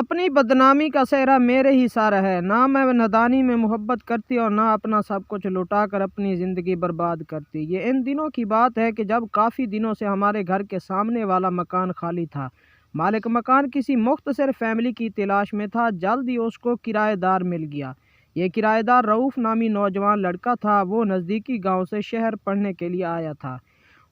अपनी बदनामी का सेहरा मेरे ही सारा है। ना मैं नादानी में मोहब्बत करती और ना अपना सब कुछ लुटा कर अपनी ज़िंदगी बर्बाद करती। ये इन दिनों की बात है कि जब काफ़ी दिनों से हमारे घर के सामने वाला मकान खाली था। मालिक मकान किसी मुख्तसर फैमिली की तलाश में था। जल्द ही उसको किराएदार मिल गया। ये किराएदार रऊफ़ नामी नौजवान लड़का था। वो नज़दीकी गाँव से शहर पढ़ने के लिए आया था।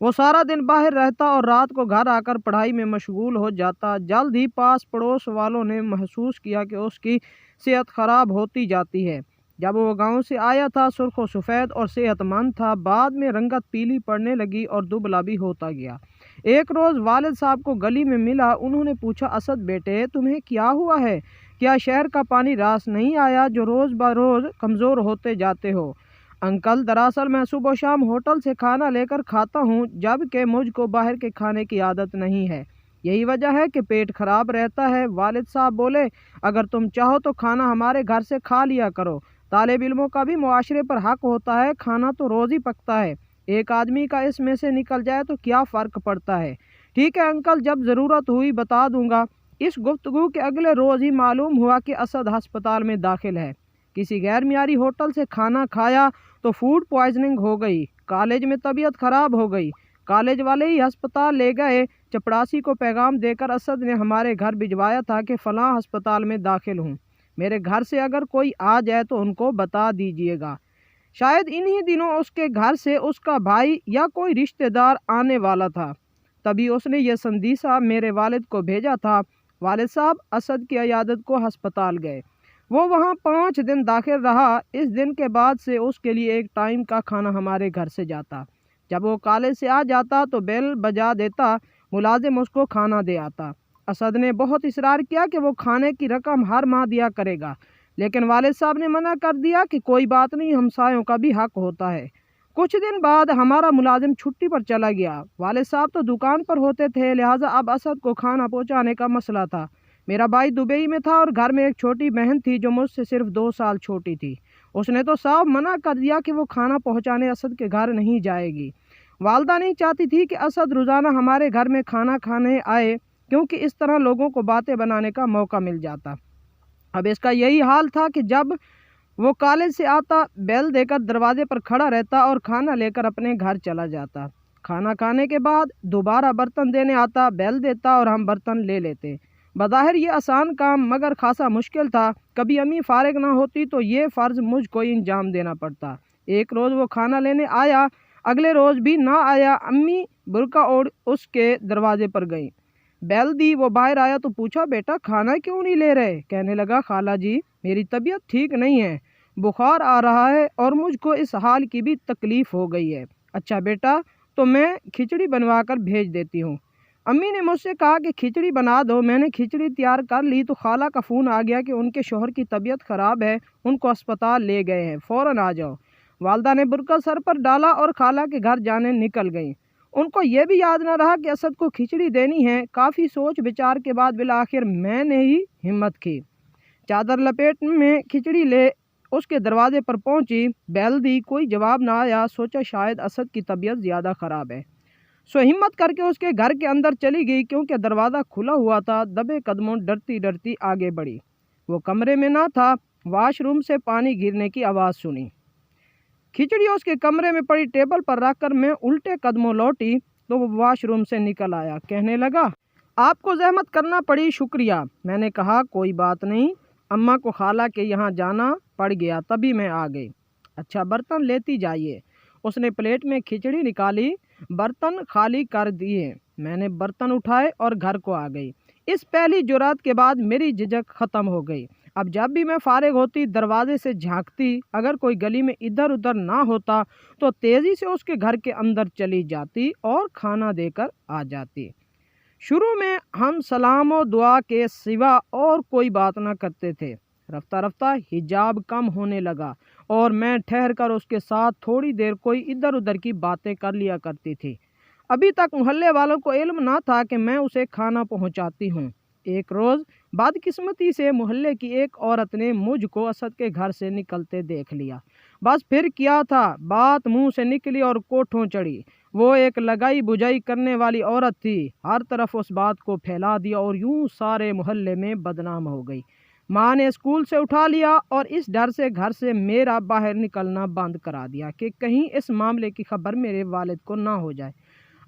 वो सारा दिन बाहर रहता और रात को घर आकर पढ़ाई में मशगूल हो जाता। जल्द ही पास पड़ोस वालों ने महसूस किया कि उसकी सेहत ख़राब होती जाती है। जब वो गांव से आया था सुर्ख व सफ़ेद और सेहतमंद था। बाद में रंगत पीली पड़ने लगी और दुबला भी होता गया। एक रोज़ वालिद साहब को गली में मिला। उन्होंने पूछा, असद बेटे तुम्हें क्या हुआ है? क्या शहर का पानी रास नहीं आया जो रोज़ ब रोज़ कमज़ोर होते जाते हो? अंकल, दरअसल मैं सुबह शाम होटल से खाना लेकर खाता हूँ, जबकि मुझको बाहर के खाने की आदत नहीं है। यही वजह है कि पेट खराब रहता है। वालिद साहब बोले, अगर तुम चाहो तो खाना हमारे घर से खा लिया करो। तालिब इल्मों का भी मुआशरे पर हक होता है। खाना तो रोज़ ही पकता है। एक आदमी का इसमें से निकल जाए तो क्या फ़र्क पड़ता है। ठीक है अंकल, जब ज़रूरत हुई बता दूंगा। इस गुफ्तगू के अगले रोज़ ही मालूम हुआ कि असद अस्पताल में दाखिल है। किसी गैर मियारी होटल से खाना खाया तो फूड पॉइजनिंग हो गई। कॉलेज में तबीयत ख़राब हो गई। कॉलेज वाले ही अस्पताल ले गए। चपड़ासी को पैगाम देकर असद ने हमारे घर भिजवाया था कि फ़लाँ अस्पताल में दाखिल हूँ। मेरे घर से अगर कोई आ जाए तो उनको बता दीजिएगा। शायद इन्हीं दिनों उसके घर से उसका भाई या कोई रिश्तेदार आने वाला था। तभी उसने यह संदेशा मेरे वालिद को भेजा था। वालिद साहब असद की इयादत को अस्पताल गए। वो वहाँ 5 दिन दाखिल रहा। इस दिन के बाद से उसके लिए एक टाइम का खाना हमारे घर से जाता। जब वो कॉलेज से आ जाता तो बेल बजा देता। मुलाजिम उसको खाना दे आता। असद ने बहुत इसरार किया कि वो खाने की रकम हर माह दिया करेगा, लेकिन वालिद साहब ने मना कर दिया कि कोई बात नहीं, हमसायों का भी हक होता है। कुछ दिन बाद हमारा मुलाजिम छुट्टी पर चला गया। वालिद साहब तो दुकान पर होते थे, लिहाजा अब असद को खाना पहुँचाने का मसला था। मेरा भाई दुबई में था और घर में एक छोटी बहन थी जो मुझसे सिर्फ 2 साल छोटी थी। उसने तो साफ मना कर दिया कि वो खाना पहुंचाने असद के घर नहीं जाएगी। वालदा नहीं चाहती थी कि असद रोज़ाना हमारे घर में खाना खाने आए, क्योंकि इस तरह लोगों को बातें बनाने का मौका मिल जाता। अब इसका यही हाल था कि जब वो कॉलेज से आता, बेल देकर दरवाजे पर खड़ा रहता और खाना लेकर अपने घर चला जाता। खाना खाने के बाद दोबारा बर्तन देने आता, बेल देता और हम बर्तन ले लेते। बज़ाहिर ये आसान काम मगर खासा मुश्किल था। कभी अम्मी फारिग ना होती तो ये फ़र्ज़ मुझको ही अंजाम देना पड़ता। एक रोज़ वो खाना लेने आया, अगले रोज़ भी ना आया। अम्मी बुर्का ओढ़ उसके दरवाजे पर गई, बेल दी। वो बाहर आया तो पूछा, बेटा खाना क्यों नहीं ले रहे? कहने लगा, खाला जी मेरी तबीयत ठीक नहीं है, बुखार आ रहा है और मुझको इस हाल की भी तकलीफ़ हो गई है। अच्छा बेटा, तो मैं खिचड़ी बनवा कर भेज देती हूँ। अम्मी ने मुझसे कहा कि खिचड़ी बना दो। मैंने खिचड़ी तैयार कर ली तो खाला का फ़ोन आ गया कि उनके शोहर की तबीयत ख़राब है, उनको अस्पताल ले गए हैं, फ़ौरन आ जाओ। वालदा ने बुरका सर पर डाला और खाला के घर जाने निकल गई। उनको ये भी याद न रहा कि असद को खिचड़ी देनी है। काफ़ी सोच विचार के बाद बिल आखिर मैंने ही हिम्मत की। चादर लपेट में खिचड़ी ले उसके दरवाजे पर पहुंची। बेल दी, कोई जवाब ना आया। सोचा शायद असद की तबीयत ज़्यादा ख़राब है। सो हिम्मत करके उसके घर के अंदर चली गई, क्योंकि दरवाज़ा खुला हुआ था। दबे कदमों डरती डरती आगे बढ़ी। वो कमरे में ना था। वाशरूम से पानी गिरने की आवाज़ सुनी। खिचड़ी उसके कमरे में पड़ी टेबल पर रखकर मैं उल्टे कदमों लौटी तो वो वाशरूम से निकल आया। कहने लगा, आपको जहमत करना पड़ी, शुक्रिया। मैंने कहा, कोई बात नहीं, अम्मा को खाला के यहाँ जाना पड़ गया तभी मैं आ गई। अच्छा बर्तन लेती जाइए। उसने प्लेट में खिचड़ी निकाली, बर्तन खाली कर दिए। मैंने बर्तन उठाए और घर को आ गई। इस पहली जुरात के बाद मेरी झिझक ख़त्म हो गई। अब जब भी मैं फारिग होती दरवाजे से झांकती, अगर कोई गली में इधर उधर ना होता तो तेज़ी से उसके घर के अंदर चली जाती और खाना देकर आ जाती। शुरू में हम सलाम और दुआ के सिवा और कोई बात ना करते थे। रफ्ता रफ्ता हिजाब कम होने लगा और मैं ठहर कर उसके साथ थोड़ी देर कोई इधर उधर की बातें कर लिया करती थी। अभी तक मोहल्ले वालों को इल्म ना था कि मैं उसे खाना पहुंचाती हूँ। एक रोज़ बदकिस्मती से मोहल्ले की एक औरत ने मुझको असद के घर से निकलते देख लिया। बस फिर क्या था, बात मुंह से निकली और कोठों चढ़ी। وہ ایک لگائی بجائی کرنے والی عورت تھی، ہر طرف اس بات کو پھیلا دیا اور یوں سارے محلے میں بدنام ہو گئی۔ ماں نے اسکول سے اٹھا لیا اور اس ڈر سے گھر سے میرا باہر نکلنا بند کرا دیا کہ کہیں اس معاملے کی خبر میرے والد کو نہ ہو جائے۔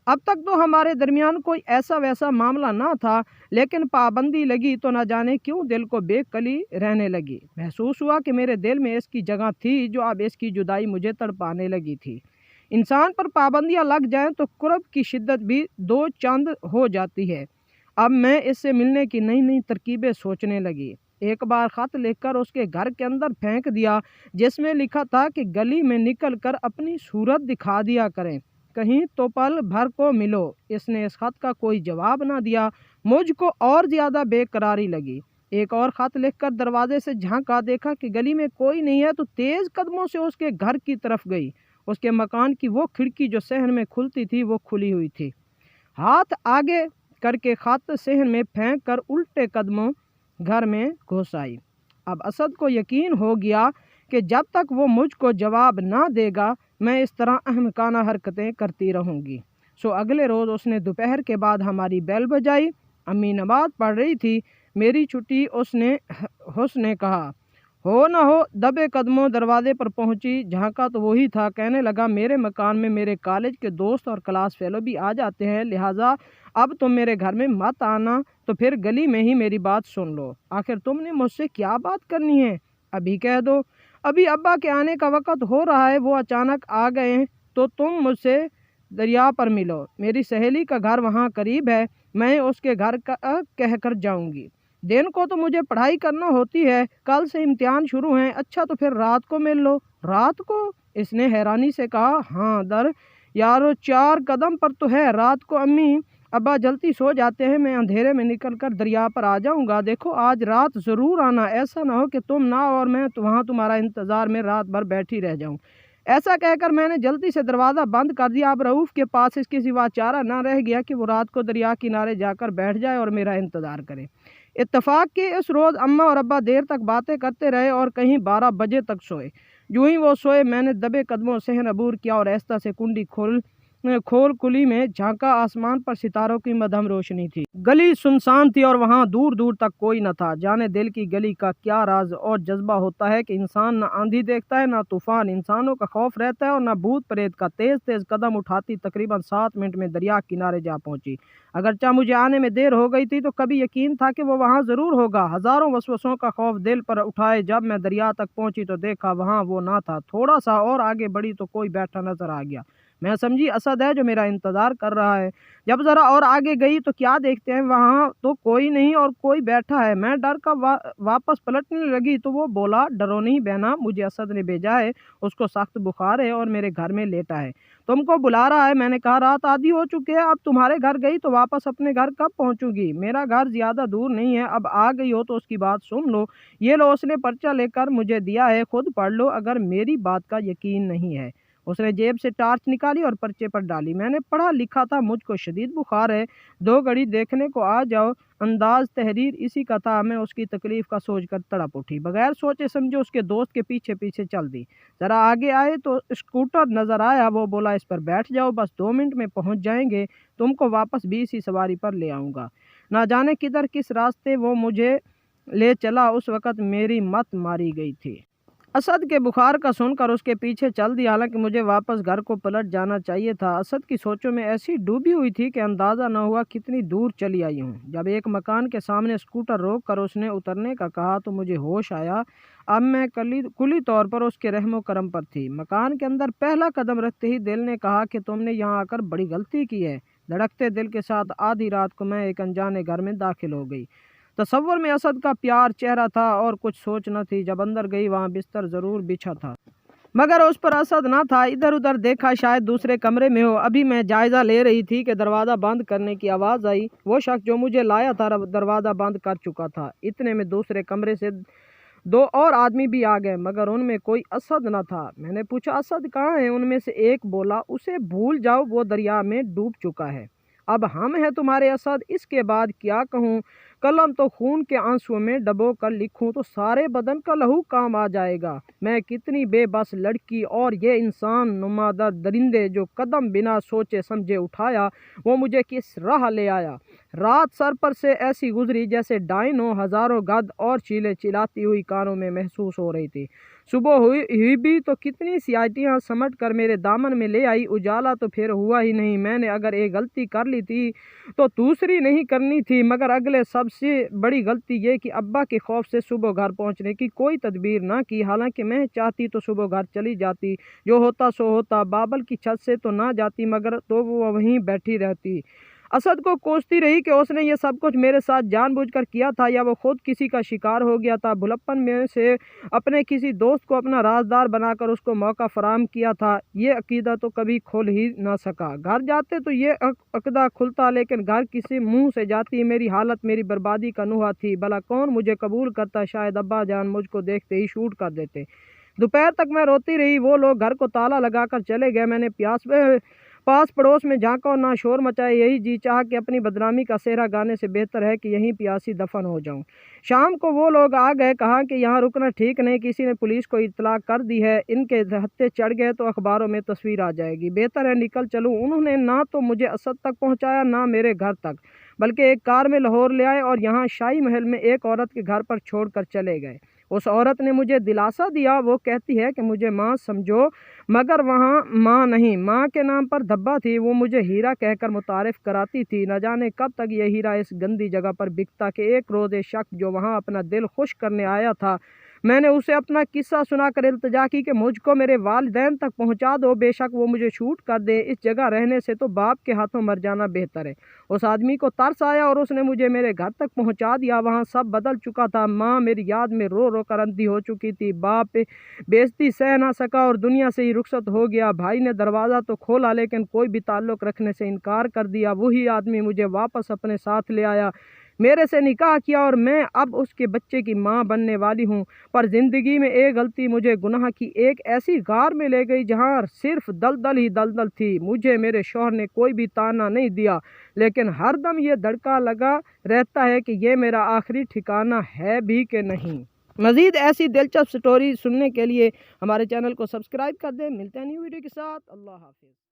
اب تک تو ہمارے درمیان کوئی ایسا ویسا معاملہ نہ تھا، لیکن پابندی لگی تو نہ جانے کیوں دل کو بے کلی رہنے لگی۔ محسوس ہوا کہ میرے دل میں اس کی جگہ تھی جو اب اس کی جدائی مجھے تڑپانے لگی تھی۔ انسان پر پابندیاں لگ جائیں تو قرب کی شدت بھی دو چاند ہو جاتی ہے۔ اب میں اس سے ملنے کی نئی نئی ترکیبیں سوچنے لگی۔ ایک بار خط لکھ کر اس کے گھر کے اندر پھینک دیا، جس میں لکھا تھا کہ گلی میں نکل کر اپنی صورت دکھا دیا کریں، کہیں تو پل بھر کو ملو۔ اس نے اس خط کا کوئی جواب نہ دیا۔ مجھ کو اور زیادہ بے قراری لگی۔ ایک اور خط لکھ کر دروازے سے جھانکا، دیکھا کہ گلی میں کوئی نہیں ہے تو تیز قدموں سے اس کے گھر کی طرف گئی۔ اس کے مکان کی وہ کھڑکی جو صحن میں کھلتی تھی وہ کھلی ہوئی تھی۔ ہاتھ آگے کر کے خط صحن میں پھینک کر الٹے قدموں گھر میں گھس آئی۔ اب اسد کو یقین ہو گیا کہ جب تک وہ مجھ کو جواب نہ دے گا میں اس طرح احمقانہ حرکتیں کرتی رہوں گی۔ سو اگلے روز اس نے دوپہر کے بعد ہماری بیل بجائی۔ امی نماز پڑھ رہی تھی۔ میری چھٹی اس نے کہا، ہو نہ ہو دبے قدموں دروازے پر پہنچی، جھانکا تو وہی تھا۔ کہنے لگا، میرے مکان میں میرے کالج کے دوست اور کلاس فیلو بھی آ جاتے ہیں، لہٰذا اب تم میرے گھر میں مت آنا، تو پھر گلی میں ہی میری بات سن لو۔ آخر تم نے مجھ سے کیا بات کرنی ہے، ابھی کہہ دو۔ ابھی ابا کے آنے کا وقت ہو رہا ہے، وہ اچانک آ گئے تو تم مجھ سے دریا پر ملو۔ میری سہیلی کا گھر وہاں قریب ہے، میں اس کے گھر کا کہہ کر جاؤں گی۔ دن کو تو مجھے پڑھائی کرنا ہوتی ہے، کل سے امتحان شروع ہیں۔ اچھا تو پھر رات کو مل لو۔ رات کو؟ اس نے حیرانی سے کہا، ہاں در یارو 4 قدم پر تو ہے رات کو۔ امی ابا جلدی سو جاتے ہیں، میں اندھیرے میں نکل کر دریا پر آ جاؤں گا۔ دیکھو آج رات ضرور آنا، ایسا نہ ہو کہ تم نہ اور میں وہاں تمہارا انتظار میں رات بھر بیٹھی رہ جاؤں۔ ایسا کہہ کر میں نے جلدی سے دروازہ بند کر دیا۔ اب رؤوف کے پاس اس کے سوا چارہ نہ رہ گیا کہ وہ رات کو دریا کنارے جا کر بیٹھ جائے اور میرا انتظار کرے۔ اتفاق کے اس روز اماں اور ابا دیر تک باتیں کرتے رہے اور کہیں 12 بجے تک سوئے۔ جو ہی وہ سوئے میں نے دبے قدموں صحن عبور کیا اور آہستہ سے کنڈی کھول کلی میں جھانکا۔ آسمان پر ستاروں کی مدھم روشنی تھی۔ گلی سنسان تھی اور وہاں دور دور تک کوئی نہ تھا۔ جانے دل کی گلی کا کیا راز اور جذبہ ہوتا ہے کہ انسان نہ آندھی دیکھتا ہے نہ طوفان، انسانوں کا خوف رہتا ہے اور نہ بھوت پریت کا۔ تیز تیز قدم اٹھاتی تقریباً 7 منٹ میں دریا کنارے جا پہنچی۔ اگرچہ مجھے آنے میں دیر ہو گئی تھی تو کبھی یقین تھا کہ وہ وہاں ضرور ہوگا۔ ہزاروں وسوسوں کا خوف دل پر اٹھائے جب میں دریا تک پہنچی تو دیکھا وہاں وہ نہ تھا۔ تھوڑا سا اور آگے بڑھی تو کوئی بیٹھا نظر آ گیا۔ میں سمجھی اسد ہے جو میرا انتظار کر رہا ہے۔ جب ذرا اور آگے گئی تو کیا دیکھتے ہیں، وہاں تو کوئی نہیں اور کوئی بیٹھا ہے۔ میں ڈر کا واپس پلٹنے لگی تو وہ بولا، ڈرو نہیں بہنا، مجھے اسد نے بھیجا ہے، اس کو سخت بخار ہے اور میرے گھر میں لیٹا ہے، تم کو بلا رہا ہے۔ میں نے کہا، رات آدھی ہو چکی ہے، اب تمہارے گھر گئی تو واپس اپنے گھر کب پہنچوں گی؟ میرا گھر زیادہ دور نہیں ہے، اب آ گئی ہو تو اس کی بات سن لو۔ یہ لو، اس نے پرچہ لے کر مجھے دیا ہے، خود پڑھ لو اگر میری بات کا یقین نہیں ہے۔ اس نے جیب سے ٹارچ نکالی اور پرچے پر ڈالی۔ میں نے پڑھا لکھا تھا، مجھ کو شدید بخار ہے، 2 گھڑی دیکھنے کو آ جاؤ۔ انداز تحریر اسی کا تھا۔ میں اس کی تکلیف کا سوچ کر تڑپ اٹھی، بغیر سوچے سمجھے اس کے دوست کے پیچھے پیچھے چل دی۔ ذرا آگے آئے تو اسکوٹر نظر آیا، وہ بولا، اس پر بیٹھ جاؤ، بس 2 منٹ میں پہنچ جائیں گے، تم کو واپس بھی اسی سواری پر لے آؤں گا۔ نہ جانے کدھر کس راستے وہ مجھے لے چلا، اس وقت میری مت ماری گئی تھی۔ اسد کے بخار کا سن کر اس کے پیچھے چل دی، حالانکہ مجھے واپس گھر کو پلٹ جانا چاہیے تھا۔ اسد کی سوچوں میں ایسی ڈوبی ہوئی تھی کہ اندازہ نہ ہوا کتنی دور چلی آئی ہوں۔ جب ایک مکان کے سامنے اسکوٹر روک کر اس نے اترنے کا کہا تو مجھے ہوش آیا۔ اب میں کلی طور پر اس کے رحم و کرم پر تھی۔ مکان کے اندر پہلا قدم رکھتے ہی دل نے کہا کہ تم نے یہاں آ کر بڑی غلطی کی ہے۔ دھڑکتے دل کے ساتھ آدھی رات کو میں ایک انجانے گھر میں داخل ہو گئی۔ تصور میں اسد کا پیار چہرہ تھا اور کچھ سوچ نہ تھی۔ جب اندر گئی وہاں بستر ضرور بچھا تھا، مگر اس پر اسد نہ تھا۔ ادھر ادھر دیکھا، شاید دوسرے کمرے میں ہو۔ ابھی میں جائزہ لے رہی تھی کہ دروازہ بند کرنے کی آواز آئی۔ وہ شخص جو مجھے لایا تھا دروازہ بند کر چکا تھا۔ اتنے میں دوسرے کمرے سے 2 اور آدمی بھی آ گئے، مگر ان میں کوئی اسد نہ تھا۔ میں نے پوچھا، اسد کہاں ہے؟ ان میں سے ایک بولا، اسے بھول جاؤ، وہ دریا میں ڈوب چکا ہے۔ اب ہم ہیں تمہارے اسد، اس کے بعد کیا کہوں؟ कलम तो खून के आंसुओं में डबो कर लिखूं तो सारे बदन का लहू काम आ जाएगा। मैं कितनी बेबस लड़की और ये इंसान नुमादा दरिंदे जो कदम बिना सोचे समझे उठाया वो मुझे किस राह ले आया। रात सर पर से ऐसी गुजरी जैसे डाइनों हजारों गद और चीलें चिल्लाती हुई कानों में महसूस हो रही थी। सुबह हुई भी तो कितनी सियाटियाँ समट कर मेरे दामन में ले आई। उजाला तो फिर हुआ ही नहीं। मैंने अगर एक गलती कर ली थी तो दूसरी नहीं करनी थी, मगर अगले सबसे बड़ी गलती ये कि अब्बा के खौफ से सुबह घर पहुंचने की कोई तदबीर ना की। हालांकि मैं चाहती तो सुबह घर चली जाती, जो होता सो होता। बाबल की छत से तो ना जाती, मगर तो वो वहीं बैठी रहती। असद को कोसती रही कि उसने ये सब कुछ मेरे साथ जानबूझकर किया था या वो खुद किसी का शिकार हो गया था। भुलप्पन में से अपने किसी दोस्त को अपना राजदार बनाकर उसको मौका फराहम किया था। ये अकीदा तो कभी खुल ही ना सका। घर जाते तो ये अकीदा खुलता, लेकिन घर किसी मुंह से जाती। मेरी हालत मेरी बर्बादी का नुहा थी। भला कौन मुझे कबूल करता? शायद अब्बा जान मुझको देखते ही शूट कर देते। दोपहर तक मैं रोती रही। वो लोग घर को ताला लगाकर चले गए। मैंने पास पड़ोस में झांका और ना शोर मचाया। यही जी चाह कि अपनी बदनामी का सेहरा गाने से बेहतर है कि यहीं प्यासी दफन हो जाऊं। शाम को वो लोग आ गए। कहा कि यहाँ रुकना ठीक नहीं, किसी ने पुलिस को इत्तला कर दी है। इनके हत्थे चढ़ गए तो अखबारों में तस्वीर आ जाएगी। बेहतर है निकल चलूं। उन्होंने ना तो मुझे असद तक पहुँचाया ना मेरे घर तक, बल्कि एक कार में लाहौर ले आए और यहाँ शाही महल में एक औरत के घर पर छोड़ कर चले गए। उस औरत ने मुझे दिलासा दिया। वो कहती है कि मुझे माँ समझो, मगर वहाँ माँ नहीं। माँ के नाम पर धब्बा थी। वो मुझे हीरा कहकर मुतारिफ कराती थी। न जाने कब तक ये हीरा इस गंदी जगह पर बिकता कि एक रोज़ एक शख्स जो वहाँ अपना दिल खुश करने आया था, मैंने उसे अपना किस्सा सुनाकर इल्तिजा की कि मुझको मेरे वालिदैन तक पहुंचा दो। बेशक वो मुझे शूट कर दे, इस जगह रहने से तो बाप के हाथों मर जाना बेहतर है। उस आदमी को तरस आया और उसने मुझे मेरे घर तक पहुंचा दिया। वहाँ सब बदल चुका था। माँ मेरी याद में रो रो कर अंधी हो चुकी थी। बाप बेइज्जती सह ना सका और दुनिया से ही रुखसत हो गया। भाई ने दरवाज़ा तो खोला, लेकिन कोई भी ताल्लुक़ रखने से इनकार कर दिया। वही आदमी मुझे वापस अपने साथ ले आया, मेरे से निकाह किया और मैं अब उसके बच्चे की माँ बनने वाली हूँ। पर ज़िंदगी में एक गलती मुझे गुनाह की एक ऐसी गार में ले गई जहाँ सिर्फ दलदल ही दलदल थी। मुझे मेरे शौहर ने कोई भी ताना नहीं दिया, लेकिन हर दम ये धड़का लगा रहता है कि ये मेरा आखिरी ठिकाना है भी कि नहीं। मज़ीद ऐसी दिलचस्प स्टोरी सुनने के लिए हमारे चैनल को सब्सक्राइब कर दें। मिलते हैं न्यू वीडियो के साथ। अल्लाह हाफिज़।